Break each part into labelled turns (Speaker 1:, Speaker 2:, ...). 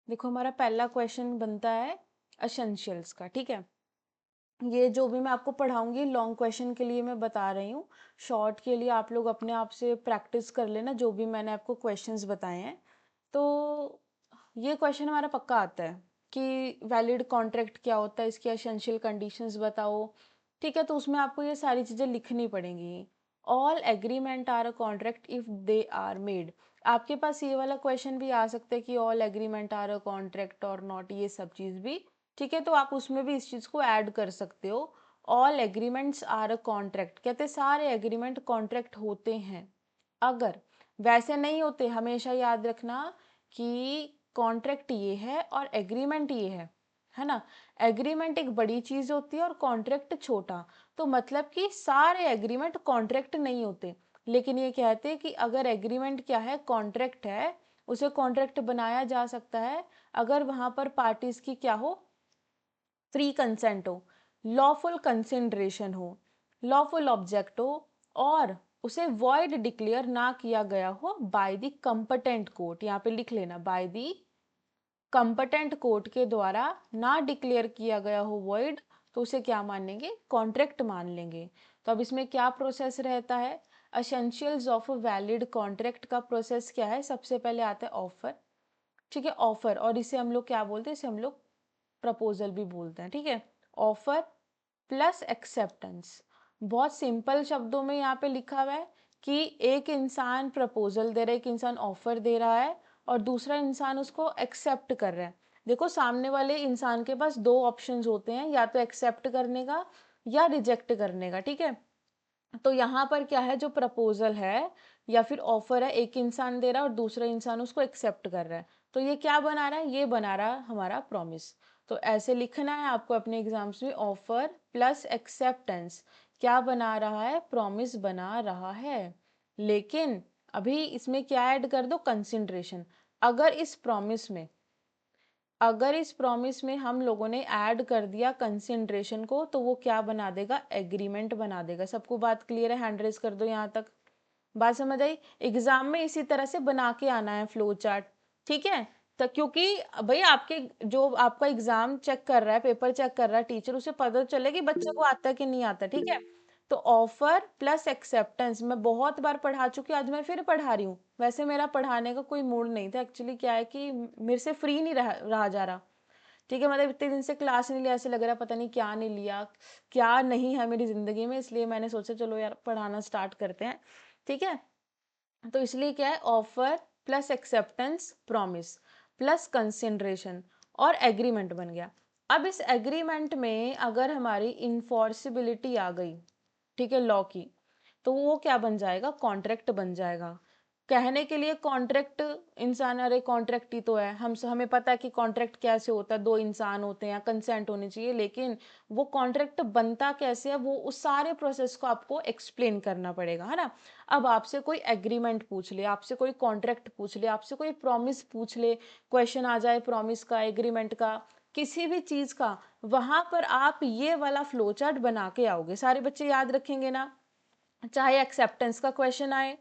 Speaker 1: देखो हमारा पहला क्वेश्चन बनता है एसेंशियल्स का, ठीक है। ये जो भी मैं आपको पढ़ाऊंगी लॉन्ग क्वेश्चन के लिए मैं बता रही हूँ, शॉर्ट के लिए आप लोग अपने आप से प्रैक्टिस कर लेना जो भी मैंने आपको क्वेश्चंस बताए हैं। तो ये क्वेश्चन हमारा पक्का आता है कि वैलिड कॉन्ट्रैक्ट क्या होता है, इसकी एसेंशियल कंडीशंस बताओ, ठीक है। तो उसमें आपको ये सारी चीज़ें लिखनी पड़ेंगी। All agreement are a contract if they are made. आपके पास ये वाला क्वेश्चन भी आ सकता है कि all agreement are a contract और नॉट, ये सब चीज़ भी, ठीक है। तो आप उसमें भी इस चीज़ को ऐड कर सकते हो। All agreements are a contract, कहते सारे एग्रीमेंट कॉन्ट्रैक्ट होते हैं। अगर वैसे नहीं होते, हमेशा याद रखना कि कॉन्ट्रैक्ट ये है और एग्रीमेंट ये है ना। एग्रीमेंट एक बड़ी चीज़ होती है और कॉन्ट्रैक्ट छोटा। तो मतलब कि सारे एग्रीमेंट कॉन्ट्रैक्ट नहीं होते, लेकिन ये कहते हैं कि अगर एग्रीमेंट क्या है, कॉन्ट्रैक्ट है, उसे कॉन्ट्रैक्ट बनाया जा सकता है अगर वहाँ पर पार्टीज की क्या हो, फ्री कंसेंट हो, लॉफुल कंसिडरेशन हो, लॉफुल ऑब्जेक्ट हो, और उसे वॉइड डिक्लेयर ना किया गया हो बाय द कंपटेंट कोर्ट। यहाँ पे लिख लेना, बाय द कंपटेंट कोर्ट के द्वारा ना डिक्लेयर किया गया हो वॉइड, तो उसे क्या मानेंगे, कॉन्ट्रैक्ट मान लेंगे। तो अब इसमें क्या प्रोसेस रहता है, एसेंशियल्स ऑफ वैलिड कॉन्ट्रैक्ट का प्रोसेस क्या है, सबसे पहले आता है ऑफर, ठीक है। ऑफर, और इसे हम लोग क्या बोलते हैं, इसे हम लोग प्रपोजल भी बोलते हैं, ठीक है। ऑफर प्लस एक्सेप्टेंस, बहुत सिंपल शब्दों में यहाँ पे लिखा हुआ है कि एक इंसान प्रपोजल दे रहा है, एक इंसान ऑफर दे रहा है और दूसरा इंसान उसको एक्सेप्ट कर रहा है। देखो सामने वाले इंसान के पास दो ऑप्शंस होते हैं, या तो एक्सेप्ट करने का या रिजेक्ट करने का, ठीक है। तो यहाँ पर क्या है, जो प्रपोजल है या फिर ऑफर है, एक इंसान दे रहा है और दूसरा इंसान उसको एक्सेप्ट कर रहा है। तो ये क्या बना रहा है, ये बना रहा है हमारा प्रॉमिस। तो ऐसे लिखना है आपको अपने एग्जाम्स में, ऑफर प्लस एक्सेप्टेंस क्या बना रहा है, प्रॉमिस बना रहा है। लेकिन अभी इसमें क्या ऐड कर दो, कंसिडरेशन। अगर इस प्रॉमिस में अगर इस प्रॉमिस में हम लोगों ने ऐड कर दिया कंसिडरेशन को, तो वो क्या बना देगा, एग्रीमेंट बना देगा। सबको बात क्लियर है, हैंड रेज कर दो यहाँ तक। बात समझ आई। एग्जाम में इसी तरह से बना के आना है फ्लो चार्ट, ठीक है। तो क्योंकि भाई आपके जो आपका एग्जाम चेक कर रहा है, पेपर चेक कर रहा है टीचर, उसे पता चले कि बच्चे को आता है कि नहीं आता, ठीक है। तो ऑफर प्लस एक्सेप्टेंस मैं बहुत बार पढ़ा चुकी हूँ, आज मैं फिर पढ़ा रही हूँ। वैसे मेरा पढ़ाने का कोई मूड नहीं था, एक्चुअली क्या है कि मेरे से फ्री नहीं रहा जा रहा, ठीक है। मतलब इतने दिन से क्लास नहीं लिया, ऐसे लग रहा पता नहीं क्या नहीं लिया, क्या नहीं है मेरी जिंदगी में, इसलिए मैंने सोचा चलो यार पढ़ाना स्टार्ट करते हैं, ठीक है। तो इसलिए क्या है, offer plus acceptance promise plus consideration और एग्रीमेंट बन गया। अब इस एग्रीमेंट में अगर हमारी इन्फोर्सिबिलिटी आ गई, ठीक है, लॉ की, तो वो क्या बन जाएगा, कॉन्ट्रैक्ट बन जाएगा। कहने के लिए कॉन्ट्रैक्ट, इंसान, अरे कॉन्ट्रैक्ट ही तो है, हमें पता है कि कॉन्ट्रैक्ट कैसे होता है, दो इंसान होते हैं, कंसेंट होनी चाहिए, लेकिन वो कॉन्ट्रैक्ट बनता कैसे है, वो उस सारे प्रोसेस को आपको एक्सप्लेन करना पड़ेगा, है ना। अब आपसे कोई एग्रीमेंट पूछ ले, आपसे कोई कॉन्ट्रैक्ट पूछ ले, आपसे कोई प्रॉमिस पूछ ले, क्वेश्चन आ जाए प्रॉमिस का, एग्रीमेंट का, किसी भी चीज का, वहां पर आप ये वाला फ्लो चार्ट बना के आओगे। सारे बच्चे याद रखेंगे ना, चाहे एक्सेप्टेंस का क्वेश्चन आए,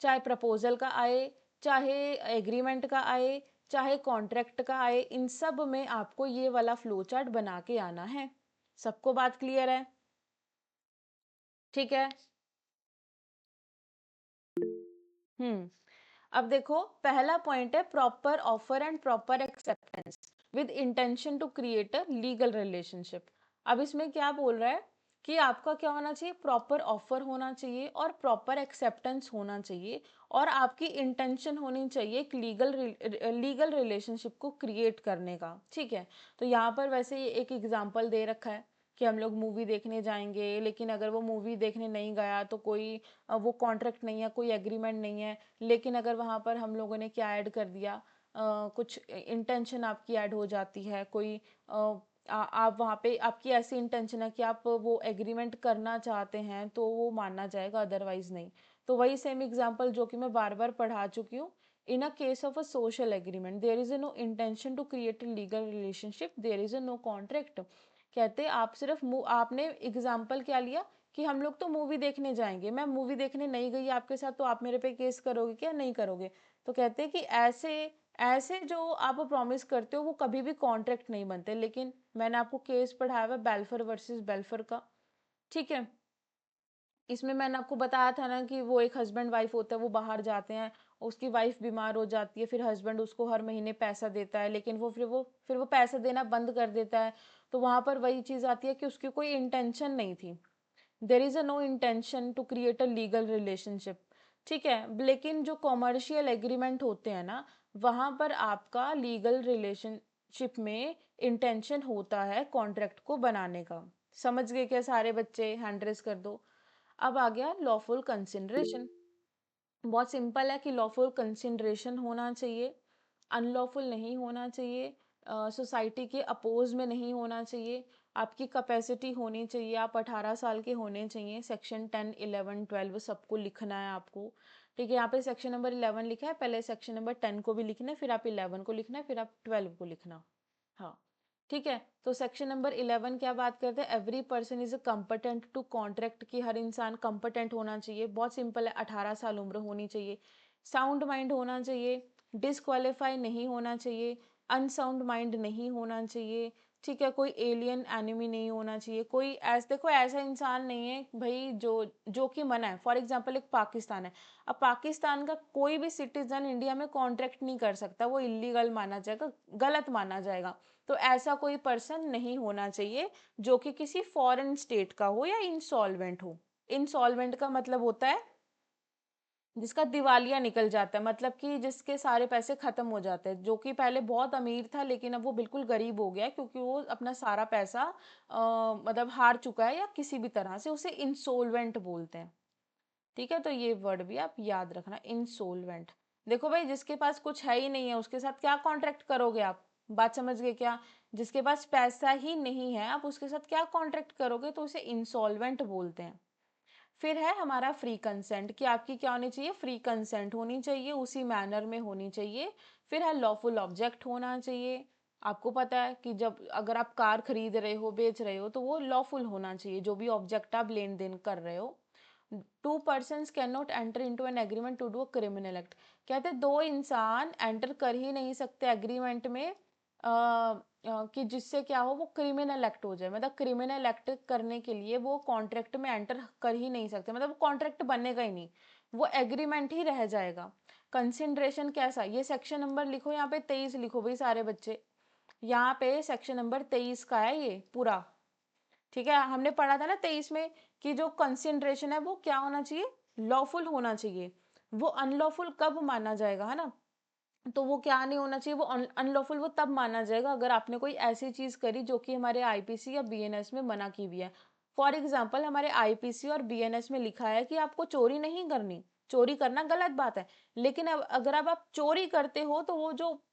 Speaker 1: चाहे प्रपोजल का आए, चाहे एग्रीमेंट का आए, चाहे कॉन्ट्रैक्ट का आए, इन सब में आपको ये वाला फ्लो चार्ट बना के आना है। सबको बात क्लियर है, ठीक है। हम्म। अब देखो पहला पॉइंट है proper offer and proper acceptance with intention to create a legal relationship. अब इसमें क्या बोल रहा है कि आपका क्या होना चाहिए, प्रॉपर ऑफर होना चाहिए और प्रॉपर एक्सेप्टेंस होना चाहिए, और आपकी इंटेंशन होनी चाहिए एक लीगल रिलेशनशिप को क्रिएट करने का, ठीक है। तो यहाँ पर वैसे ये एक एग्जाम्पल दे रखा है कि हम लोग मूवी देखने जाएंगे, लेकिन अगर वो मूवी देखने नहीं गया तो कोई वो कॉन्ट्रैक्ट नहीं है, कोई एग्रीमेंट नहीं है। लेकिन अगर वहाँ पर हम लोगों ने क्या ऐड कर दिया, कुछ इंटेंशन आपकी ऐड हो जाती है, कोई आप वहाँ पे आपकी ऐसी इंटेंशन है कि आप वो एग्रीमेंट करना चाहते हैं, तो वो माना जाएगा, अदरवाइज नहीं। तो वही सेम एग्जांपल जो कि मैं बार बार पढ़ा चुकी हूँ। In a case of a social agreement there is a no intention to create a legal relationship, there is a no contract. कहते आप सिर्फ आपने एग्जाम्पल क्या लिया कि हम लोग तो मूवी देखने जाएंगे, मैं मूवी देखने नहीं गई आपके साथ, तो आप मेरे पे केस करोगे क्या, नहीं करोगे। तो कहते हैं कि ऐसे ऐसे जो आप प्रॉमिस करते हो वो कभी भी कॉन्ट्रैक्ट नहीं बनते। लेकिन मैंने आपको केस पढ़ाया हुआ बेल्फर वर्सेस बेल्फर का, ठीक है। इसमें मैंने आपको बताया था ना कि वो एक हस्बैंड वाइफ होता है, वो बाहर जाते हैं, उसकी वाइफ बीमार हो जाती है, फिर हस्बैंड उसको हर महीने पैसा देता है, लेकिन वो पैसा देना बंद कर देता है। तो वहां पर वही चीज आती है कि उसकी कोई इंटेंशन नहीं थी, there is a no intention to create a legal relationship, ठीक है। लेकिन जो कॉमर्शियल एग्रीमेंट होते हैं ना, वहां पर आपका लीगल रिलेशनशिप में इंटेंशन होता है कॉन्ट्रैक्ट को बनाने का। समझ गए क्या सारे बच्चे? हैंड रेस कर दो। अब आ गया लॉफुल कंसिडरेशन। बहुत सिंपल है कि लॉफुल कंसिडरेशन होना चाहिए, अनलॉफुल नहीं होना चाहिए, सोसाइटी के अपोज में नहीं होना चाहिए, आपकी कैपेसिटी होनी चाहिए, आप 18 साल के होने चाहिए। सेक्शन 10, 11, 12 सबको लिखना है आपको, ठीक है। यहाँ पे सेक्शन नंबर 11 लिखा है, पहले सेक्शन नंबर 10 को भी लिखना है, फिर आप 11 को लिखना है, फिर आप 12 को लिखना। हाँ, ठीक है। तो सेक्शन नंबर 11 क्या बात करते हैं? Every person is competent to contract, की हर इंसान कम्पटेंट होना चाहिए। बहुत सिंपल है, 18 साल उम्र होनी चाहिए, साउंड माइंड होना चाहिए, डिसक्वालीफाई नहीं होना चाहिए, अनसाउंड माइंड नहीं होना चाहिए, ठीक है। कोई एलियन एनिमी नहीं होना चाहिए, कोई ऐसा, देखो ऐसा इंसान नहीं है भाई जो जो कि मना है। फॉर एग्जांपल एक पाकिस्तान है, अब पाकिस्तान का कोई भी सिटीजन इंडिया में कॉन्ट्रैक्ट नहीं कर सकता, वो इलीगल माना जाएगा, गलत माना जाएगा। तो ऐसा कोई पर्सन नहीं होना चाहिए जो कि किसी फॉरेन स्टेट का हो या इंसॉल्वेंट हो। इंसॉल्वेंट का मतलब होता है जिसका दिवालिया निकल जाता है, मतलब कि जिसके सारे पैसे खत्म हो जाते हैं, जो कि पहले बहुत अमीर था लेकिन अब वो बिल्कुल गरीब हो गया है, क्योंकि वो अपना सारा पैसा मतलब हार चुका है या किसी भी तरह से, उसे इंसोल्वेंट बोलते हैं, ठीक है। तो ये वर्ड भी आप याद रखना, इंसोल्वेंट। देखो भाई, जिसके पास कुछ है ही नहीं है उसके साथ क्या कॉन्ट्रैक्ट करोगे आप? बात समझ गए क्या? जिसके पास पैसा ही नहीं है आप उसके साथ क्या कॉन्ट्रैक्ट करोगे? तो उसे इंसॉल्वेंट बोलते हैं। फिर है हमारा फ्री कंसेंट, कि आपकी क्या होनी चाहिए? फ्री कंसेंट होनी चाहिए, उसी मैनर में होनी चाहिए। फिर है लॉफुल ऑब्जेक्ट होना चाहिए। आपको पता है कि जब अगर आप कार खरीद रहे हो, बेच रहे हो, तो वो लॉफुल होना चाहिए, जो भी ऑब्जेक्ट आप लेन देन कर रहे हो। Two person can not enter into an agreement to do a criminal act. कहते दो इंसान एंटर कर ही नहीं सकते एग्रीमेंट में कि जिससे क्या हो, वो क्रिमिनल एक्ट हो जाए। मतलब क्रिमिनल एक्ट करने के लिए वो कॉन्ट्रैक्ट में एंटर कर ही नहीं सकते, मतलब वो कॉन्ट्रैक्ट बनेगा ही नहीं, वो एग्रीमेंट ही रह जाएगा। कंसिडरेशन कैसा? ये सेक्शन नंबर लिखो, यहाँ पे 23 लिखो भाई सारे बच्चे। यहाँ पे सेक्शन नंबर 23 का है ये पूरा, ठीक है। हमने पढ़ा था ना 23 में कि जो कंसिडरेशन है वो क्या होना चाहिए? लॉफुल होना चाहिए। वो अनलॉफुल कब माना जाएगा, है ना? तो वो क्या नहीं होना चाहिए? वो अनलॉफुल वो तब माना जाएगा अगर आपने कोई ऐसी चीज करी जो कि हमारे आईपीसी या बीएनएस में मना की हुई है। फॉर एग्जाम्पल, हमारे आईपीसी और बीएनएस में लिखा है कि आपको चोरी नहीं करनी, चोरी करना गलत बात है। लेकिन अब अगर अब आप चोरी करते हो तो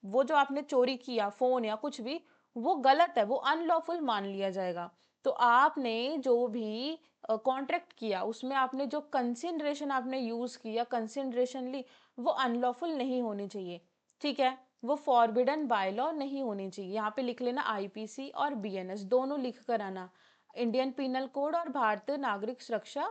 Speaker 1: वो जो आपने चोरी किया, फोन या कुछ भी, वो गलत है, वो अनलॉफुल मान लिया जाएगा। तो आपने जो भी कॉन्ट्रैक्ट किया उसमें आपने जो कंसिडरेशन आपने यूज किया, कंसिडरेशन ली, वो अनलॉफुल नहीं होनी चाहिए, ठीक है। वो फॉरबिडन बाय लॉ नहीं होनी चाहिए। यहाँ पे लिख लेना आईपीसी और बीएनएस दोनों लिख कर आना। इंडियन पिनल कोड और भारतीय नागरिक सुरक्षा,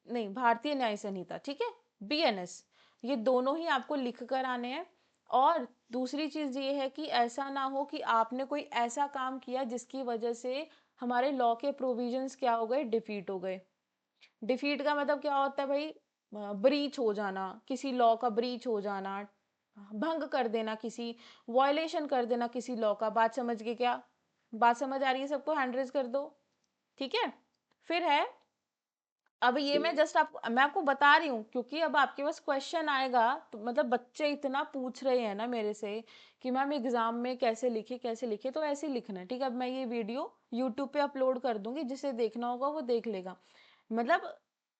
Speaker 1: नहीं, भारतीय न्याय संहिता, ठीक है, बीएनएस, ये दोनों ही आपको लिख कर आने हैं। और दूसरी चीज ये है कि ऐसा ना हो कि आपने कोई ऐसा काम किया जिसकी वजह से हमारे लॉ के प्रोविजंस क्या हो गए? डिफीट हो गए। डिफीट का मतलब क्या होता है भाई? ब्रीच हो जाना, किसी लॉ का ब्रीच हो जाना, भंग कर देना, किसी वॉयलेशन कर देना किसी लॉ का। बात समझ गए क्या? बात समझ आ रही है सबको? हैंड रेज कर दो, ठीक है। फिर है, अब ये मैं आपको बता रही हूँ क्योंकि अब आपके पास क्वेश्चन आएगा, तो मतलब बच्चे इतना पूछ रहे हैं ना मेरे से कि मैम एग्जाम में कैसे लिखे कैसे लिखे, तो ऐसे ही लिखना है, ठीक है। अब मैं ये वीडियो यूट्यूब पे अपलोड कर दूंगी, जिसे देखना होगा वो देख लेगा। मतलब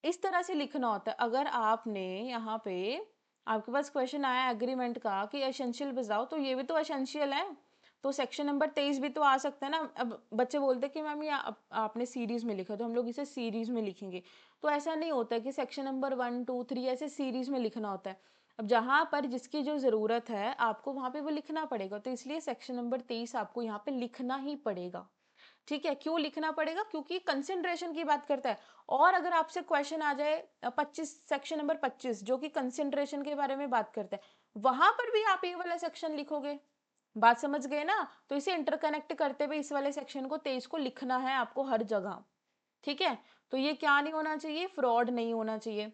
Speaker 1: इस तरह से लिखना होता है। अगर आपने यहाँ पे, आपके पास क्वेश्चन आया एग्रीमेंट का कि एसेंशियल बताओ, तो ये भी तो एसेंशियल है, तो सेक्शन नंबर 23 भी तो आ सकता है ना। अब बच्चे बोलते हैं कि मैम ये आपने सीरीज में लिखा, तो हम लोग इसे सीरीज में लिखेंगे। तो ऐसा नहीं होता है कि सेक्शन नंबर 1, 2, 3 ऐसे सीरीज में लिखना होता है। अब जहां पर जिसकी जो जरूरत है आपको वहां पे वो लिखना पड़ेगा, तो इसलिए सेक्शन नंबर 23 आपको यहाँ पे लिखना ही पड़ेगा, ठीक है। क्यों लिखना पड़ेगा? क्योंकि कंसिडरेशन की बात करता है। और अगर आपसे क्वेश्चन आ जाए 25, सेक्शन नंबर 25 जो कि कंसिडरेशन के बारे में बात करता है, वहां पर भी आप ये वाला सेक्शन लिखोगे। बात समझ गए ना? तो इसे इंटरकनेक्ट करते हुए इस वाले सेक्शन को 23 को लिखना है आपको हर जगह। ठीक है, तो ये क्या नहीं होना चाहिए, फ्रॉड नहीं होना चाहिए।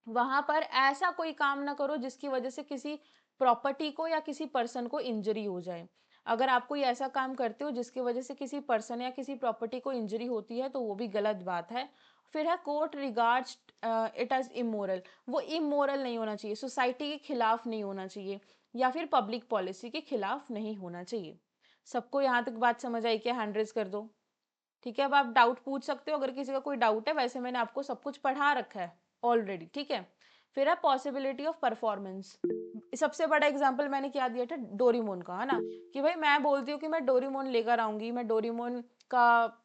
Speaker 1: वहां पर ऐसा कोई काम ना करो जिसकी वजह से किसी प्रॉपर्टी को या किसी पर्सन को इंजरी हो जाए। अगर आप कोई ऐसा काम करते हो जिसकी वजह से किसी पर्सन या किसी प्रॉपर्टी को इंजरी होती है तो वो भी गलत बात है। फिर है court regards it as immoral, वो इमोरल नहीं होना चाहिए, सोसाइटी के खिलाफ नहीं होना चाहिए, या फिर पब्लिक पॉलिसी के खिलाफ नहीं होना चाहिए। सबको यहाँ तक बात समझ आई? क्या हैंड रेज कर दो। ठीक है, अब आप डाउट पूछ सकते हो अगर किसी का कोई डाउट है, वैसे मैंने आपको सब कुछ पढ़ा रखा है ऑलरेडी। ठीक है, फिर है पॉसिबिलिटी ऑफ परफॉर्मेंस। सबसे बड़ा एग्जांपल मैंने क्या दिया था, डोरीमोन का, है ना, कि भाई मैं बोलती हूँ कि मैं डोरीमोन लेकर आऊंगी, मैं डोरीमोन का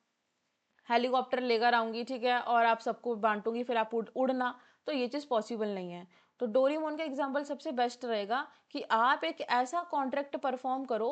Speaker 1: हेलीकॉप्टर लेकर आऊंगी, ठीक है, और आप सबको बांटूंगी, फिर आप उड़ना। तो ये चीज़ पॉसिबल नहीं है। तो डोरीमोन का एग्जाम्पल सबसे बेस्ट रहेगा कि आप एक ऐसा कॉन्ट्रैक्ट परफॉर्म करो,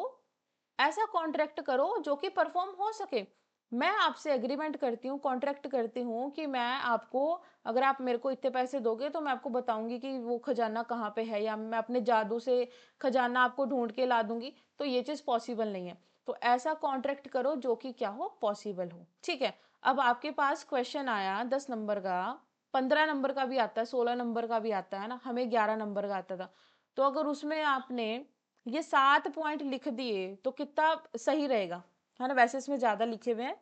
Speaker 1: ऐसा कॉन्ट्रैक्ट करो जो कि परफॉर्म हो सके। मैं आपसे एग्रीमेंट करती हूँ, कॉन्ट्रैक्ट करती हूँ कि मैं आपको, अगर आप मेरे को इतने पैसे दोगे तो मैं आपको बताऊंगी कि वो खजाना कहाँ पे है, या मैं अपने जादू से खजाना आपको ढूंढ के ला दूंगी। तो ये चीज़ पॉसिबल नहीं है। तो ऐसा कॉन्ट्रैक्ट करो जो कि क्या हो, पॉसिबल हो। ठीक है, अब आपके पास क्वेश्चन आया 10 नंबर का, 15 नंबर का भी आता है, 16 नंबर का भी आता है ना, हमें 11 नंबर का आता था। तो अगर उसमें आपने ये 7 पॉइंट लिख दिए तो कितना सही रहेगा, है ना? वैसे इसमें ज्यादा लिखे हुए हैं,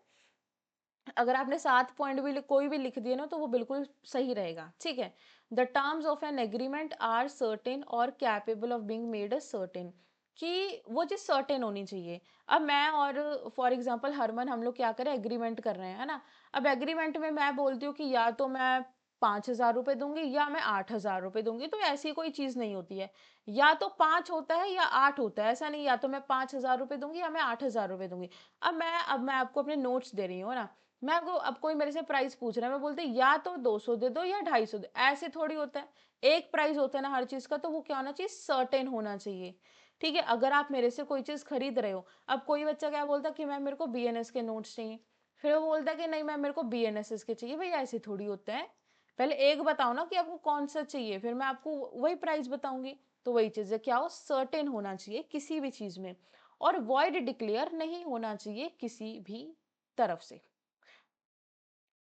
Speaker 1: अगर आपने 7 पॉइंट भी कोई भी लिख दिए ना तो वो बिल्कुल सही रहेगा। ठीक है, the terms of an agreement are certain और capable of being made a certain, कि वो चीज सर्टेन होनी चाहिए। अब मैं और फॉर एग्जांपल हरमन, हम लोग क्या करें, एग्रीमेंट कर रहे हैं, है ना। अब एग्रीमेंट में मैं बोलती हूँ कि या तो मैं 5,000 रुपये दूंगी या मैं 8,000 रुपये दूंगी, तो ऐसी कोई चीज नहीं होती है। या तो 5 होता है या 8 होता है, ऐसा नहीं या तो मैं 5,000 रुपये दूंगी या मैं 8,000 रुपये दूंगी। अब मैं आपको अपने नोट्स दे रही हूँ ना, मैं आपको, अब कोई मेरे से प्राइस पूछ रहा है, मैं बोलती या तो 200 दे दो या 250 दे, ऐसे थोड़ी होता है। एक प्राइस होता है ना हर चीज का, तो वो क्या होना चाहिए, सर्टेन होना चाहिए। ठीक है, अगर आप मेरे से कोई चीज खरीद रहे हो, अब कोई बच्चा क्या बोलता कि मैम मेरे को बीएनएस के नोट्स चाहिए, फिर वो बोलता कि नहीं मैम मेरे को बीएनएसएस के चाहिए। भैया ऐसे थोड़ी होता है, पहले एक बताओ ना कि आपको कौन सा चाहिए, फिर मैं आपको वही प्राइस बताऊंगी। तो वही चीज है, क्या हो, सर्टेन होना चाहिए किसी भी चीज में, और वॉइड डिक्लेयर नहीं होना चाहिए किसी भी तरफ से।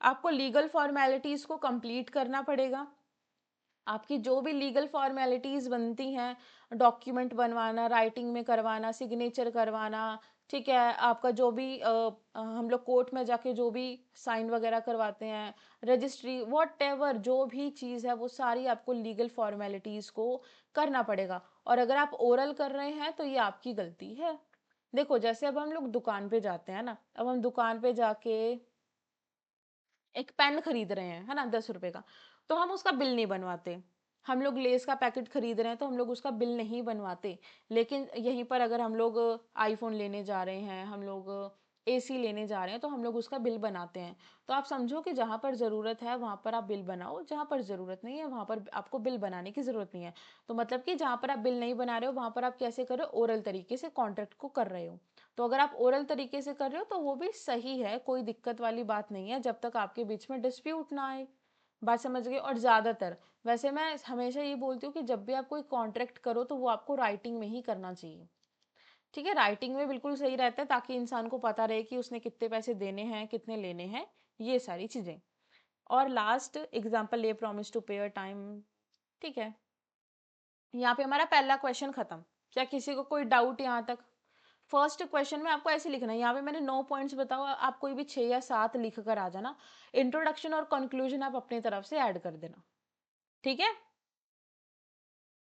Speaker 1: आपको लीगल फॉर्मेलिटीज को कंप्लीट करना पड़ेगा। आपकी जो भी लीगल फॉर्मेलिटीज बनती हैं, डॉक्यूमेंट बनवाना, राइटिंग में करवाना, सिग्नेचर करवाना, ठीक है, आपका जो भी हम लोग कोर्ट में जाके जो भी साइन वगैरह करवाते हैं, रजिस्ट्री, वॉट एवर जो भी चीज़ है, वो सारी आपको लीगल फॉर्मेलिटीज को करना पड़ेगा। और अगर आप ओरल कर रहे हैं तो ये आपकी गलती है। देखो जैसे अब हम लोग दुकान पे जाते हैं ना, अब हम दुकान पे जाके एक पेन खरीद रहे हैं, है ना, 10 रुपए का, तो हम उसका बिल नहीं बनवाते। हम लोग लेस का पैकेट खरीद रहे हैं तो हम लोग उसका बिल नहीं बनवाते। लेकिन यहीं पर अगर हम लोग आईफोन लेने जा रहे हैं, हम लोग एसी लेने जा रहे हैं, तो हम लोग उसका बिल बनाते हैं। तो आप समझो कि जहाँ पर ज़रूरत है वहाँ पर आप बिल बनाओ, जहाँ पर ज़रूरत नहीं है वहाँ पर आपको बिल बनाने की ज़रूरत नहीं है। तो मतलब कि जहाँ पर आप बिल नहीं बना रहे हो वहाँ पर आप कैसे कर रहे हो, ओरल तरीके से कॉन्ट्रैक्ट को कर रहे हो। तो अगर आप ओरल तरीके से कर रहे हो तो वो भी सही है, कोई दिक्कत वाली बात नहीं है, जब तक आपके बीच में डिस्प्यूट ना आए। बात समझ गए? और ज़्यादातर, वैसे मैं हमेशा ये बोलती हूँ कि जब भी आप कोई कॉन्ट्रैक्ट करो तो वो आपको राइटिंग में ही करना चाहिए। ठीक है, राइटिंग में बिल्कुल सही रहता है, ताकि इंसान को पता रहे कि उसने कितने पैसे देने हैं, कितने लेने हैं, ये सारी चीज़ें। और लास्ट एग्जाम्पल, ये प्रॉमिस टू पे टाइम। ठीक है, यहाँ पे हमारा पहला क्वेश्चन खत्म। क्या किसी को कोई डाउट यहाँ तक? फर्स्ट क्वेश्चन में आपको ऐसे लिखना है, यहाँ पे मैंने 9 पॉइंट्स बताओ, आप कोई भी 6 या 7 लिख कर आ जाना। इंट्रोडक्शन और कंक्लूजन आप अपनी तरफ से ऐड कर देना। ठीक है,